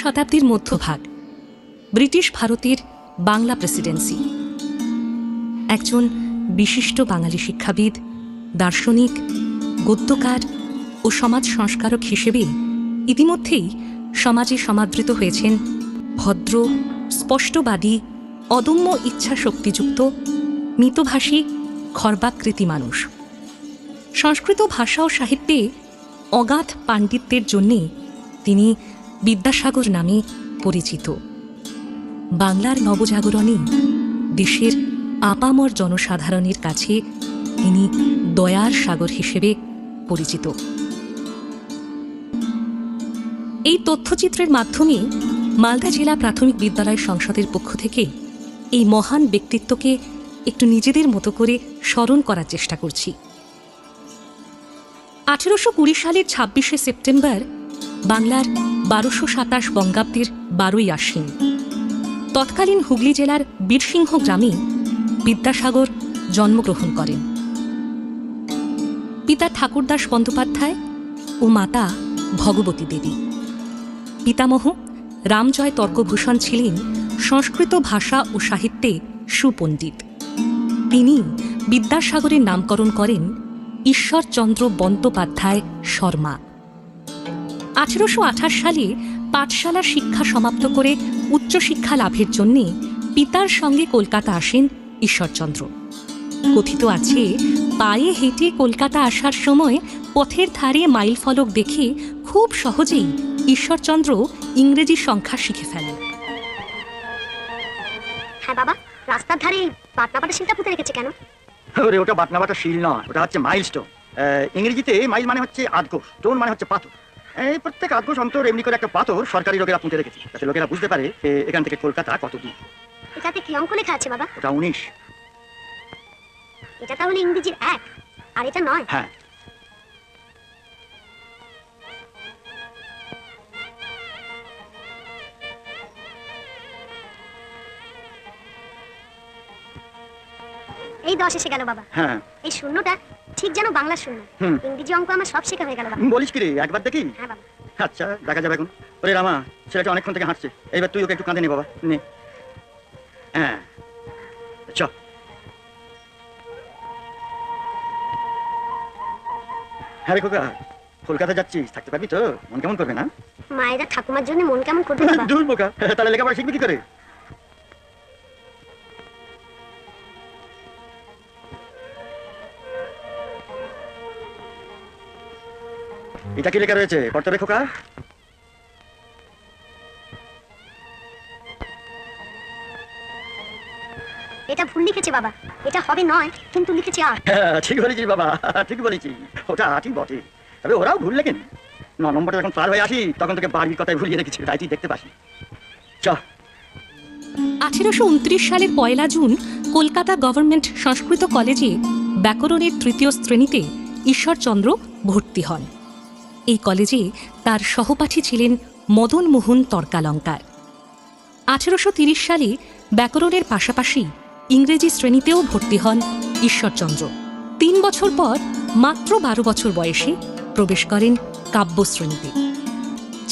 শতাব্দীর মধ্যভাগ, ব্রিটিশ ভারতের বাংলা প্রেসিডেন্সি। একজন বিশিষ্ট বাঙালি শিক্ষাবিদ, দার্শনিক, গদ্যকার ও সমাজ সংস্কারক হিসেবে ইতিমধ্যেই সমাজে সমাদৃত হয়েছেন ভদ্র, স্পষ্টবাদী, অদম্য ইচ্ছা শক্তিযুক্ত, মিতভাষী, খর্বাকৃতি মানুষ। সংস্কৃত ভাষা ও সাহিত্যে অগাধ পাণ্ডিত্যের জন্যে তিনি বিদ্যাসাগর নামে পরিচিত। বাংলার নবজাগরণে দেশের আপামর জনসাধারণের কাছে তিনি দয়ার সাগর হিসেবে পরিচিত। এই তথ্যচিত্রের মাধ্যমে মালদা জেলা প্রাথমিক বিদ্যালয় সংসদের পক্ষ থেকে এই মহান ব্যক্তিত্বকে একটু নিজেদের মতো করে স্মরণ করার চেষ্টা করছি। 1820 সালের 26শে সেপ্টেম্বর বাংলার 1227 বঙ্গাব্দের 12ই আশ্বিন তৎকালীন হুগলি জেলার বীরসিংহ গ্রামে বিদ্যাসাগর জন্মগ্রহণ করেন। পিতা ঠাকুরদাস বন্দ্যোপাধ্যায় ও মাতা ভগবতী দেবী। পিতামহ রামজয় তর্কভূষণ ছিলেন সংস্কৃত ভাষা ও সাহিত্যে সুপণ্ডিত। তিনি বিদ্যাসাগরের নামকরণ করেন ঈশ্বরচন্দ্র বন্দ্যোপাধ্যায় শর্মা। 1828 সালে পাঠশালা শিক্ষা সমাপ্ত করে উচ্চশিক্ষা লাভের জন্যে পিতার সঙ্গে কলকাতা আসেন ঈশ্বরচন্দ্র। কথিত আছে, পায়ে হেঁটে কলকাতা আসার সময় পথের ধারে মাইল ফলক দেখে খুব সহজেই ঈশ্বরচন্দ্র ইংরেজি সংখ্যা শিখে ফেলেন। হ্যাঁ বাবা, রাস্তার ধারে বাটনাবাটা শিলটা পুঁতে রেখেছে কেন? ওরে, ওটা বাটনাবাটা শিল নয়, ওটা হচ্ছে মাইলস্টোন। ইংরেজিতে মাইল মানে হচ্ছে আধঘোষ, স্টোন মানে হচ্ছে পাথর। এই প্রত্যেক আধঘোষ অন্তর এমনি করে একটা পাথর সরকারি লোকেরা পুঁতে রেখেছে, যাতে লোকেরা বুঝতে পারে এখান থেকে কলকাতা কত দূর। এটাতে কি অঙ্ক লেখা আছে বাবা? ওটা 19। এটা তাহলে ইংরেজির 1 আর এটা 9? হ্যাঁ। এই 10 এসে গেল বাবা। হ্যাঁ। এই শূন্যটা ঠিক যেন বাংলা শূন্য। ইংরেজি অঙ্ক আমার সব শেখা হয়ে গেল বাবা। বলিস কি রে, একবার দেখি? হ্যাঁ বাবা। আচ্ছা, দেখা যাবে এখন। ওরে রামা, ছেলেটা অনেকক্ষণ থেকে হাঁটছে, এইবার তুই ওকে একটু কাঁধে নে বাবা, নে। হ্যাঁ, চ। হ্যাঁ রে খোকা, কলকাতা যাচ্ছিস, থাকতে পারবি তো? মন কেমন করবে না? মায়েরা ঠাকুমার জন্য মন কেমন করবে বাবা? দূর বোকা, তাহলে লেখাপড়া শিখবি কি করে? এটা কি লেখা রয়েছে পড়তে হবে খোকা? এটা ভুল লিখেছে বাবা, এটা হবে 9 কিন্তু লিখেছে 8। ঠিক বলেছিস বাবা, ঠিক বলেছিস, ওটা 8ই বটে। তবে ওরাও ভুল লেখেন। 9 নম্বরটা যখন পার হয়ে আসি তখন তোকে বাড়ির কথায় ভুলিয়ে রেখেছি, তাই তুই দেখতে পাসনি। চ। 1829 সালের 1 জুন কলকাতা গভর্নমেন্ট সংস্কৃত কলেজে ব্যাকরণের 3য় শ্রেণীতে ঈশ্বরচন্দ্র ভর্তি হন। এই কলেজে তার সহপাঠী ছিলেন মদন মোহন তর্কালঙ্কার। 1830 সালে ব্যাকরণের পাশাপাশি ইংরেজি শ্রেণীতেও ভর্তি হন ঈশ্বরচন্দ্র। 3 বছর পর মাত্র 12 বছর বয়সে প্রবেশ করেন কাব্য শ্রেণীতে।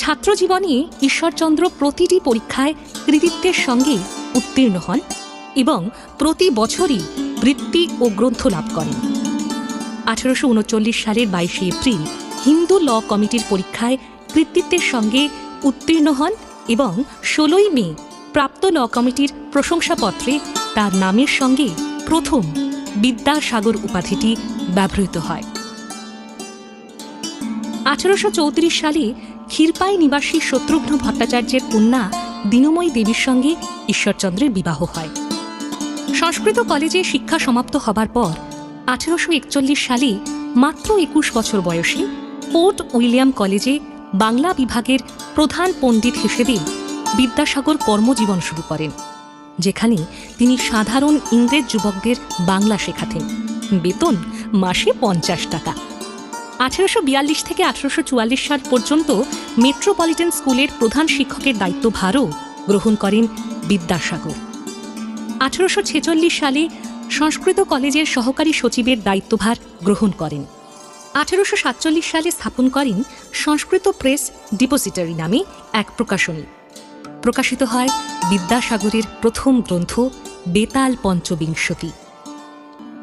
ছাত্রজীবনে ঈশ্বরচন্দ্র প্রতিটি পরীক্ষায় কৃতিত্বের সঙ্গে উত্তীর্ণ হন এবং প্রতি বছরই বৃত্তি ও গ্রন্থ লাভ করেন। 1839 সালের 22শে এপ্রিল হিন্দু ল কমিটির পরীক্ষায় কৃতিত্বের সঙ্গে উত্তীর্ণ হন এবং 16ই মে প্রাপ্ত ল কমিটির প্রশংসাপত্রে তার নামের সঙ্গে প্রথম বিদ্যাসাগর উপাধিটি ব্যবহৃত হয়। 1834 সালে ক্ষীরপাই নিবাসী শত্রুঘ্ন ভট্টাচার্যের কন্যা দীনময়ী দেবীর সঙ্গে ঈশ্বরচন্দ্রের বিবাহ হয়। সংস্কৃত কলেজে শিক্ষা সমাপ্ত হবার পর 1841 সালে মাত্র 21 বছর বয়সে পোর্ট উইলিয়াম কলেজে বাংলা বিভাগের প্রধান পণ্ডিত হিসেবে বিদ্যাসাগর কর্মজীবন শুরু করেন, যেখানে তিনি সাধারণ ইংরেজ যুবকদের বাংলা শেখাতেন। বেতন মাসে 50 টাকা। 1842 থেকে 1844 সাল পর্যন্ত মেট্রোপলিটন স্কুলের প্রধান শিক্ষকের দায়িত্বভারও গ্রহণ করেন বিদ্যাসাগর। 1846 সালে সংস্কৃত কলেজের সহকারী সচিবের দায়িত্বভার গ্রহণ করেন। 1847 সালে স্থাপন করেন সংস্কৃত প্রেস ডিপোজিটরি নামে এক প্রকাশনী। প্রকাশিত হয় বিদ্যাসাগরের প্রথম গ্রন্থ বেতাল পঞ্চবিংশতি।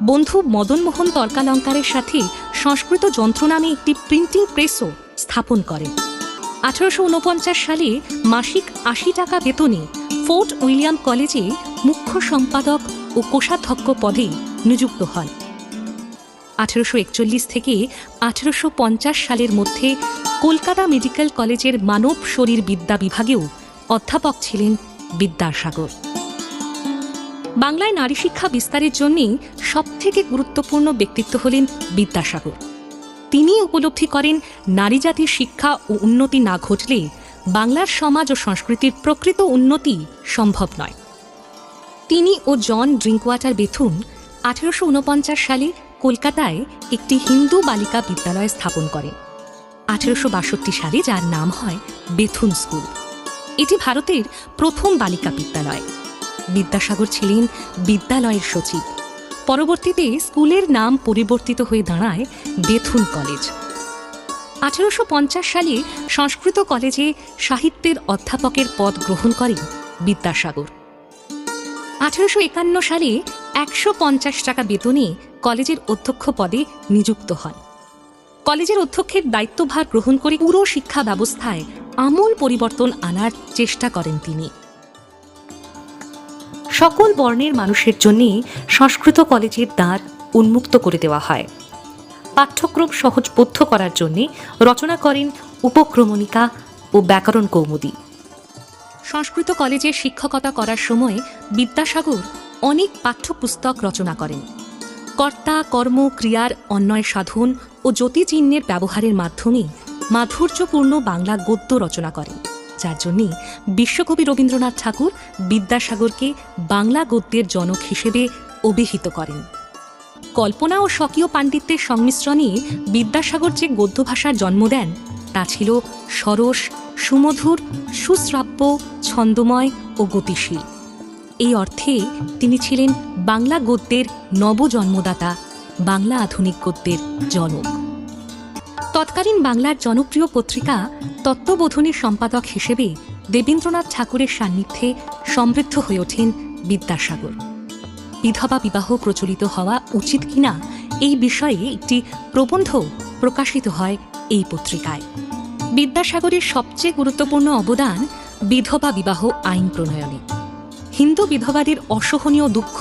বন্ধু মদনমোহন তর্কালঙ্কারের সাথে সংস্কৃত যন্ত্র নামে একটি প্রিন্টিং প্রেসও স্থাপন করেন। 1849 সালে মাসিক 80 টাকা বেতনে ফোর্ট উইলিয়াম কলেজে মুখ্য সম্পাদক ও কোষাধ্যক্ষ পদে নিযুক্ত হন। 1841 থেকে 1850 সালের মধ্যে কলকাতা মেডিকেল কলেজের মানব শরীর বিদ্যা বিভাগেও অধ্যাপক ছিলেন বিদ্যাসাগর। বাংলায় নারী শিক্ষা বিস্তারের জন্য সবথেকে গুরুত্বপূর্ণ ব্যক্তিত্ব হলেন বিদ্যাসাগর। তিনি উপলব্ধি করেন নারী জাতির শিক্ষা ও উন্নতি না ঘটলে বাংলার সমাজ ও সংস্কৃতির প্রকৃত উন্নতি সম্ভব নয়। তিনি ও জন ড্রিঙ্কওয়াটার বেথুন 1849 সালে কলকাতায় একটি হিন্দু বালিকা বিদ্যালয় স্থাপন করেন। 1862 সালে যার নাম হয় বেথুন স্কুল। এটি ভারতের প্রথম বালিকা বিদ্যালয়। বিদ্যাসাগর ছিলেন বিদ্যালয়ের সচিব। পরবর্তীতে স্কুলের নাম পরিবর্তিত হয়ে দাঁড়ায় বেথুন কলেজ। 1850 সালে সংস্কৃত কলেজে সাহিত্যের অধ্যাপকের পদ গ্রহণ করেন বিদ্যাসাগর। 1851 সালে 150 টাকা বেতনে কলেজের অধ্যক্ষ পদে নিযুক্ত হন। কলেজের অধ্যক্ষের দায়িত্বভার গ্রহণ করে পুরো শিক্ষা ব্যবস্থায় আমূল পরিবর্তন আনার চেষ্টা করেন তিনি। সকল বর্ণের মানুষের জন্য সংস্কৃত কলেজের দ্বার উন্মুক্ত করে দেওয়া হয়। পাঠ্যক্রম সহজবোধ্য করার জন্য রচনা করেন উপক্রমণিকা ও ব্যাকরণ কৌমুদী। সংস্কৃত কলেজে শিক্ষকতা করার সময় বিদ্যাসাগর অনেক পাঠ্যপুস্তক রচনা করেন। কর্তা কর্ম ক্রিয়ার অন্বয় সাধন ও জ্যোতিচিহ্নের ব্যবহারের মাধ্যমে মাধুর্যপূর্ণ বাংলা গদ্য রচনা করেন, যার জন্যে বিশ্বকবি রবীন্দ্রনাথ ঠাকুর বিদ্যাসাগরকে বাংলা গদ্যের জনক হিসেবে অভিহিত করেন। কল্পনা ও স্বকীয় পাণ্ডিত্যের সংমিশ্রণে বিদ্যাসাগর যে গদ্য ভাষার জন্ম দেন তা ছিল সরস, সুমধুর, সুশ্রাব্য, ছন্দময় ও গতিশীল। এই অর্থে তিনি ছিলেন বাংলা গদ্যের নবজন্মদাতা, বাংলা আধুনিক গদ্যের জনক। তৎকালীন বাংলার জনপ্রিয় পত্রিকা তত্ত্ববোধনের সম্পাদক হিসেবে দেবেন্দ্রনাথ ঠাকুরের সান্নিধ্যে সমৃদ্ধ হয়ে ওঠেন বিদ্যাসাগর। বিধবা বিবাহ প্রচলিত হওয়া উচিত কিনা এই বিষয়ে একটি প্রবন্ধ প্রকাশিত হয় এই পত্রিকায়। বিদ্যাসাগরের সবচেয়ে গুরুত্বপূর্ণ অবদান বিধবা বিবাহ আইন প্রণয়নে। হিন্দু বিধবাদের অসহনীয় দুঃখ,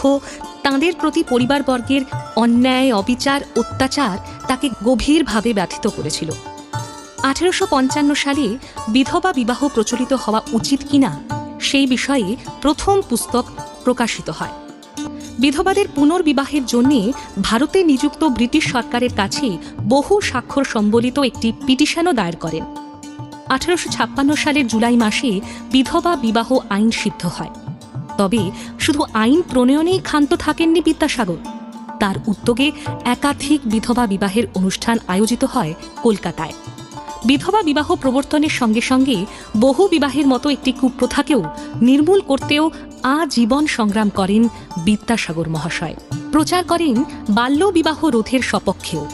তাঁদের প্রতি পরিবারবর্গের অন্যায়, অবিচার, অত্যাচার তাকে গভীরভাবে ব্যথিত করেছিল। 1855 সালে বিধবা বিবাহ প্রচলিত হওয়া উচিত কিনা সেই বিষয়ে প্রথম পুস্তক প্রকাশিত হয়। বিধবাদের পুনর্বিবাহের জন্য ভারতে নিযুক্ত ব্রিটিশ সরকারের কাছে বহু স্বাক্ষর সম্বলিত একটি পিটিশনও দায়ের করেন। 1856 সালের জুলাই মাসে বিধবা বিবাহ আইন সিদ্ধ হয়। তবে শুধু আইন প্রণয়নেই ক্ষান্ত থাকেননি বিদ্যাসাগর। তার উদ্যোগে একাধিক বিধবা বিবাহের অনুষ্ঠান আয়োজিত হয় কলকাতায়। বিধবা বিবাহ প্রবর্তনের সঙ্গে সঙ্গে বহু বিবাহের মতো একটি কুপ্রথাকেও নির্মূল করতেও আজীবন সংগ্রাম করেন বিদ্যাসাগর মহাশয়। প্রচার করেন বাল্য বিবাহ রোধের সপক্ষেও।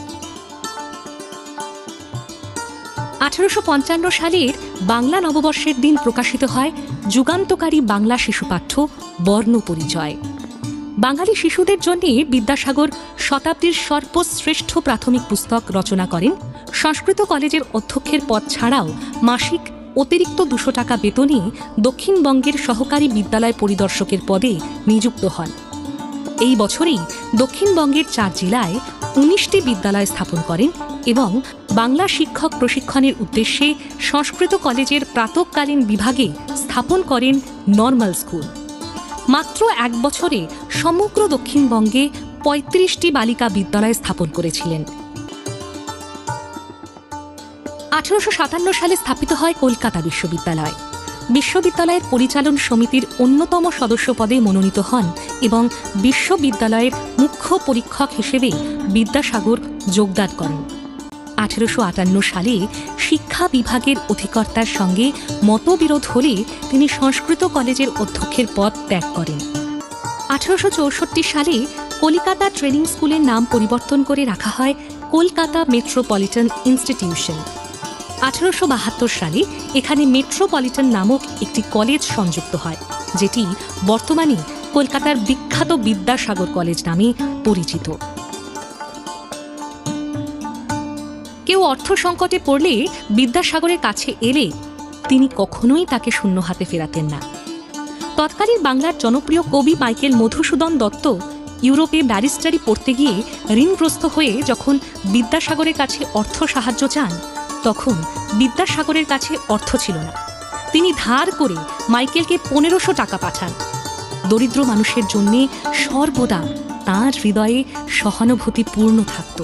1855 সালের বাংলা নববর্ষের দিন প্রকাশিত হয় যুগান্তকারী বাংলা শিশুপাঠ্য বর্ণ পরিচয়। বাঙালি শিশুদের জন্য বিদ্যাসাগর শতাব্দীর সর্বশ্রেষ্ঠ প্রাথমিক পুস্তক রচনা করেন। সংস্কৃত কলেজের অধ্যক্ষের পদ ছাড়াও মাসিক অতিরিক্ত 200 টাকা বেতনে দক্ষিণবঙ্গের সহকারী বিদ্যালয় পরিদর্শকের পদে নিযুক্ত হন। এই বছরেই দক্ষিণবঙ্গের 4 জেলায় 19টি বিদ্যালয় স্থাপন করেন এবং বাংলা শিক্ষক প্রশিক্ষণের উদ্দেশ্যে সংস্কৃত কলেজের প্রাতঃকালীন বিভাগে স্থাপন করেন নর্মাল স্কুল। মাত্র 1 বছরে সমগ্র দক্ষিণবঙ্গে 35টি বালিকা বিদ্যালয় স্থাপন করেছিলেন। 1857 সালে স্থাপিত হয় কলকাতা বিশ্ববিদ্যালয়। বিশ্ববিদ্যালয়ের পরিচালন সমিতির অন্যতম সদস্য পদে মনোনীত হন এবং বিশ্ববিদ্যালয়ের মুখ্য পরীক্ষক হিসেবে বিদ্যাসাগর যোগদান করেন। 1858 সালে শিক্ষা বিভাগের অধিকর্তার সঙ্গে মতবিরোধ হলে তিনি সংস্কৃত কলেজের অধ্যক্ষের পদ ত্যাগ করেন। 1864 সালে কলিকাতা ট্রেনিং স্কুলের নাম পরিবর্তন করে রাখা হয় কলকাতা মেট্রোপলিটন ইনস্টিটিউশন। 1872 সালে এখানে মেট্রোপলিটন নামক একটি কলেজ সংযুক্ত হয়, যেটি বর্তমানে কলকাতার বিখ্যাত বিদ্যাসাগর কলেজ নামে পরিচিত। কেউ অর্থ সংকটে পড়লে বিদ্যাসাগরের কাছে এলে তিনি কখনোই তাকে শূন্য হাতে ফেরাতেন না। তৎকালীন বাংলার জনপ্রিয় কবি মাইকেল মধুসূদন দত্ত ইউরোপে ব্যারিস্টারি পড়তে গিয়ে ঋণগ্রস্ত হয়ে যখন বিদ্যাসাগরের কাছে অর্থ সাহায্য চান, তখন বিদ্যাসাগরের কাছে অর্থ ছিল না। তিনি ধার করে মাইকেলকে 1500 টাকা পাঠান। দরিদ্র মানুষের জন্য সর্বদা তাঁর হৃদয়ে সহানুভূতি পূর্ণ থাকত।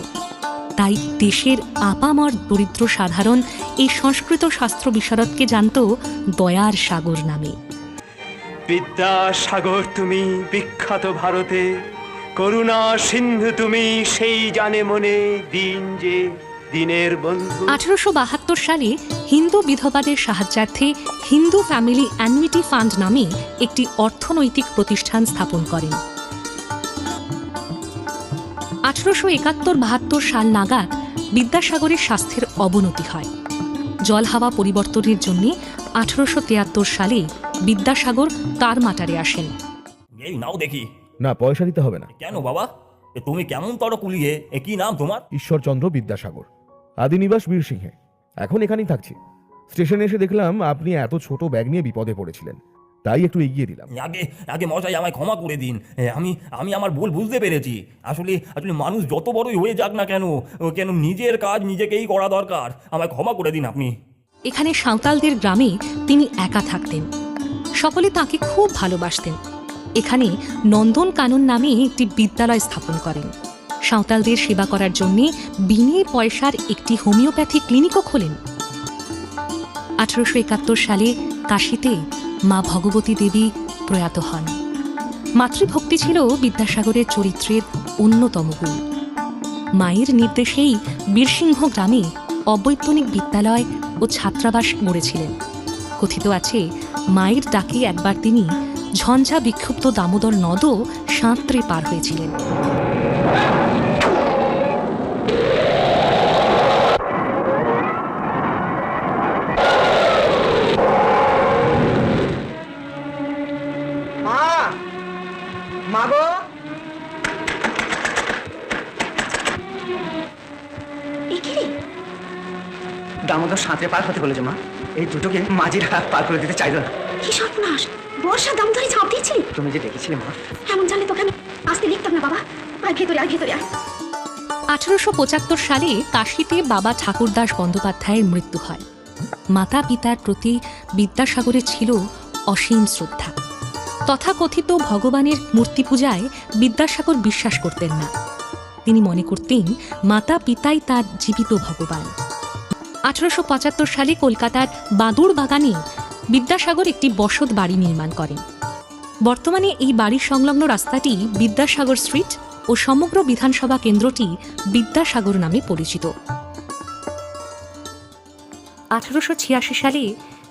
তাই দেশের আপামর দরিদ্র সাধারণ এই সংস্কৃত শাস্ত্র বিশারদকে জানত দয়ার সাগর নামে। বিদ্যাসাগর তুমি বিখ্যাত ভারতে, করুণা সিন্ধু তুমি সেই জানে মনে, দিন যে দিনের বন্ধু। 1872 সালে হিন্দু বিধবাদের সাহায্যার্থে হিন্দু ফ্যামিলি অ্যানুইটি ফান্ড নামে একটি অর্থনৈতিক প্রতিষ্ঠান স্থাপন করেন। 1871-72 সাল নাগাদ বিদ্যাসাগরের স্বাস্থ্যের অবনতি হয়। জল হাওয়া পরিবর্তনের জন্য 1873 সালে বিদ্যাসাগর তারমাটারে আসেন। এই নাও দেখি। না, পয়সা দিতে হবে না। কেন বাবা, তুমি কেমন তড় কুলিয়ে? কি নাম তোমার? ঈশ্বরচন্দ্র বিদ্যাসাগর, আদি নিবাস বীরসিংহে। এখন এখানেই থাকছি। স্টেশনে এসে দেখলাম আপনি এত ছোট ব্যাগ নিয়ে বিপদে পড়েছিলেন, তাই একটু এগিয়ে দিলাম। আগে মশাই আমায় ক্ষমা করে দিন। আমি আমার ভুল বুঝতে পেরেছি। আসলে মানুষ যত বড়ই হয়ে যাক না কেন নিজের কাজ নিজেকেই করা দরকার। আমায় ক্ষমা করে দিন আপনি। এখানে সাঁওতালদের গ্রামে তিনি একা থাকতেন। সকলে তাকে খুব ভালোবাসতেন। এখানে নন্দন কানন নামে একটি বিদ্যালয় স্থাপন করেন। সাঁওতালদের সেবা করার জন্য বিনে পয়সার একটি হোমিওপ্যাথি ক্লিনিকও খোলেন। 1871 সালে কাশীতে মা ভগবতী দেবী প্রয়াত হন। মাতৃভক্তি ছিল বিদ্যাসাগরের চরিত্রের অন্যতম গুণ। মায়ের নির্দেশেই বীরসিংহ গ্রামে অবৈতনিক বিদ্যালয় ও ছাত্রাবাস গড়েছিলেন। কথিত আছে, মায়ের ডাকে একবার তিনি ঝঞ্ঝা বিক্ষুব্ধ দামোদর নদও সাঁতরে পার হয়েছিলেন। দামোদর সাঁতরে পার হতে বলেছে মা। এই দুটোকে মাঝির হাত পার করে দিতে চাইল না। কি সর্বনাশ! বর্ষা দামোদরে ঝাঁপ দিয়েছিলি? তুমি যে দেখেছিলে মা। এমন জানলে তোকে আমি আসতে লিখতাম না বাবা। আয় ভেতরে আয়, ভেতরে আয়। 1875 সালে কাশীতে বাবা ঠাকুরদাস বন্দ্যোপাধ্যায়ের মৃত্যু হয়। মাতা পিতার প্রতি বিদ্যাসাগরের ছিল অসীম শ্রদ্ধা। তথাকথিত ভগবানের মূর্তি পূজায় বিদ্যাসাগর বিশ্বাস করতেন না। তিনি মনে করতেন মাতা পিতাই তার জীবিত ভগবান। 1875 সালে কলকাতার বাদুড় বাগানে বিদ্যাসাগর একটি বসত বাড়ি নির্মাণ করেন। বর্তমানে এই বাড়ির সংলগ্ন রাস্তাটি বিদ্যাসাগর স্ট্রিট ও সমগ্র বিধানসভা কেন্দ্রটি বিদ্যাসাগর নামে পরিচিত। 1886 সালে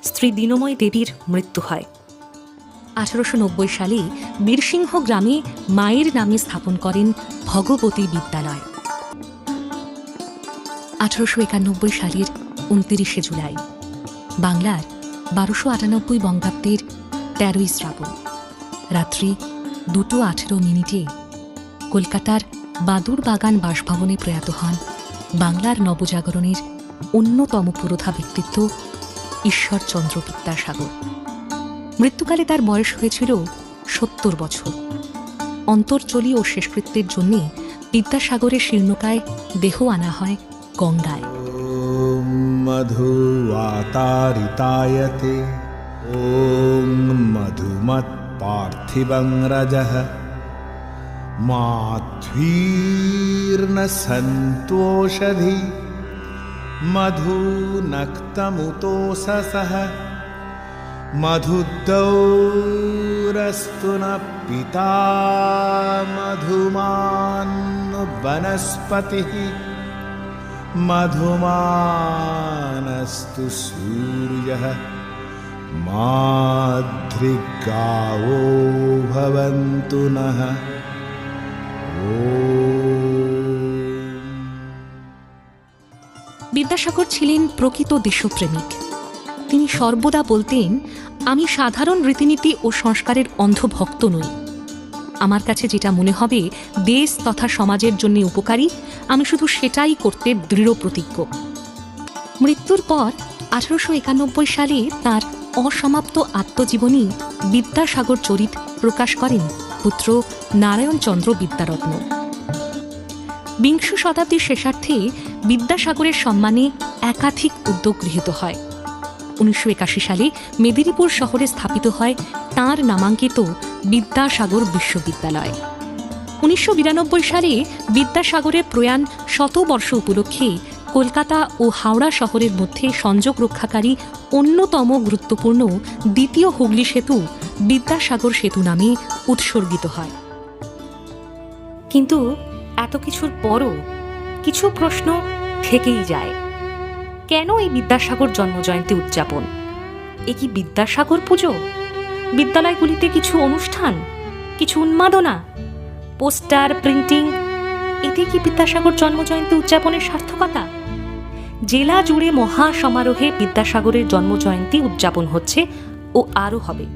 স্ত্রী দীনময় দেবীর মৃত্যু হয়। 1890 সালে বীরসিংহ গ্রামে মায়ের নামে স্থাপন করেন ভগবতী বিদ্যালয়। 1891 সালের 29 জুলাই বাংলার 1298 বঙ্গাব্দের 13ই শ্রাবণ রাত্রি 2:18 কলকাতার বাদুড় বাগান বাসভবনে প্রয়াত হন বাংলার নবজাগরণের অন্যতম পুরোধা ব্যক্তিত্ব ঈশ্বরচন্দ্র বিদ্যাসাগর। মৃত্যুকালে তার বয়স হয়েছিল 70 বছর। অন্তর্চলি ও শেষকৃত্যের জন্য বিদ্যাসাগরের শীর্ণকায় দেহ আনা হয় গঙ্গায়। ওম মধুবাতারিতায়তে ওম মধুমৎ পার্থিবং রজঃ মাধ্বীর্ন সন্তোষধি মধুনক্তমুতোষসঃ মধুদ্দৌরস্তু ন পিতা মধুমাन् বনস্পতিঃ মধুমানস্তু সূর্যঃ মাধৃগাवो ভবন্তু নঃ। বিদ্যাসাগর ছিলেন প্রকৃত দেশপ্রেমিক। তিনি সর্বদা বলতেন, আমি সাধারণ রীতিনীতি ও সংস্কারের অন্ধভক্ত নই। আমার কাছে যেটা মনে হবে দেশ তথা সমাজের জন্য উপকারী, আমি শুধু সেটাই করতে দৃঢ় প্রতিজ্ঞ। মৃত্যুর পর 1891 সালে তার অসমাপ্ত আত্মজীবনী বিদ্যাসাগর চরিত প্রকাশ করেন পুত্র নারায়ণচন্দ্র বিদ্যারত্ন। বিংশ শতাব্দীর শেষার্ধে বিদ্যাসাগরের সম্মানে একাধিক উদ্যোগ গৃহীত হয়। 1981 সালে মেদিনীপুর শহরে স্থাপিত হয় তাঁর নামাঙ্কিত বিদ্যাসাগর বিশ্ববিদ্যালয়। 1992 সালে বিদ্যাসাগরের প্রয়াণ শতবর্ষ উপলক্ষে কলকাতা ও হাওড়া শহরের মধ্যে সংযোগ রক্ষাকারী অন্যতম গুরুত্বপূর্ণ দ্বিতীয় হুগলি সেতু বিদ্যাসাগর সেতু নামে উৎসর্গিত হয়। কিন্তু এত কিছুর পরও কিছু প্রশ্ন থেকেই যায়। কেন এই বিদ্যাসাগর জন্মজয়ন্তী উদযাপন? এ কি বিদ্যাসাগর পুজো? বিদ্যালয়গুলিতে কিছু অনুষ্ঠান, কিছু উন্মাদনা, পোস্টার, প্রিন্টিং, এতে কি বিদ্যাসাগর জন্মজয়ন্তী উদযাপনের সার্থকতা? জেলা জুড়ে মহা সমারোহে বিদ্যাসাগরের জন্মজয়ন্তী উদযাপন হচ্ছে ও আরও হবে।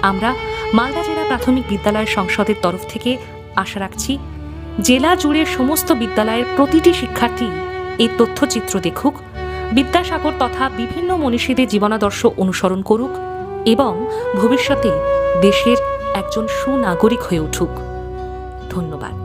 আমরা মালদা জেলা প্রাথমিক বিদ্যালয় সংসদের তরফ থেকে আশা রাখছি জেলা জুড়ে সমস্ত বিদ্যালয়ের প্রতিটি শিক্ষার্থী এই তথ্যচিত্র দেখুক, বিদ্যাসাগর তথা বিভিন্ন মনীষীদের জীবনাদর্শ অনুসরণ করুক এবং ভবিষ্যতে দেশের একজন সুনাগরিক হয়ে উঠুক। ধন্যবাদ।